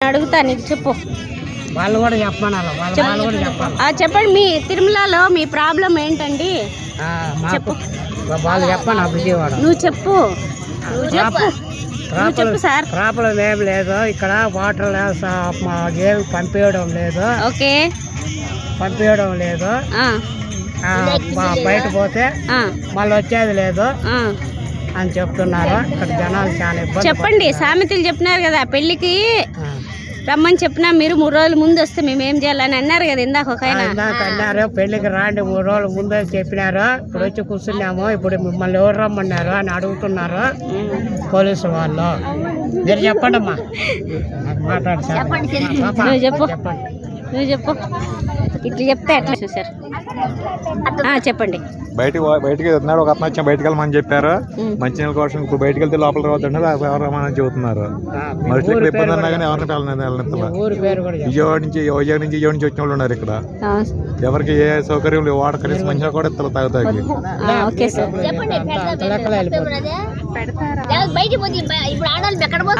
అడుగుతా నీకు చెప్పు. వాళ్ళు కూడా చెప్పమన్నారు. వాళ్ళు కూడా చెప్పాలి. చెప్పండి మీ తిరుమలలో మీ ప్రాబ్లం ఏంటండి? చెప్పు. వాళ్ళు చెప్పండి. విజయవాడ నువ్వు చెప్పు. సార్ ప్రాబ్లం ఏం లేదు. ఇక్కడ వాటర్ ఏమి పంపించడం లేదు. ఓకే పంపించడం లేదు. బయట పోతే మళ్ళీ వచ్చేది లేదు అని చెప్తున్నారు. ఇక్కడ జనాలు చాలా ఇబ్బంది. చెప్పండి. సామెతలు చెప్పినారు కదా, పెళ్లికి రమ్మని చెప్పినా మీరు 3 రోజుల ముందు వస్తే మేము ఏం చేయాలని అన్నారు కదా ఇందాక ఒక ఆయన. అన్నారు పెళ్లికి రాండి 3 రోజుల ముందే చెప్పినారు. ఇప్పుడు వచ్చి కూర్చున్నాము. ఇప్పుడు మిమ్మల్ని ఎవరు రమ్మన్నారు అని అడుగుతున్నారు పోలీసు వాళ్ళు. మీరు చెప్పండి అమ్మా. నువ్వు చెప్పు. నువ్వు చెప్పు. ఇట్లా చెప్తే ఎట్లా చూసారు? చెప్పండి. బయటికి వెళ్తున్నాడు ఒక అతను వచ్చి బయటకు వెళ్ళమని చెప్పారు. మంచినీళ్ళ కోసం ఇప్పుడు బయటకు వెళ్తే లోపల రావద్దంటే ఎవరు చెబుతున్నారు. మనుషులు ఇబ్బంది అన్నా కానీ ఎవరిని వెళ్ళనిస్తున్నారు. విజయవాడ నుంచి వచ్చిన వాళ్ళు ఉన్నారు ఇక్కడ. ఎవరికి ఏ సౌకర్యం లేవు. వాటర్ కనీసం మంచిగా కూడా ఇస్తారు తాగుతాకి. Okay sir.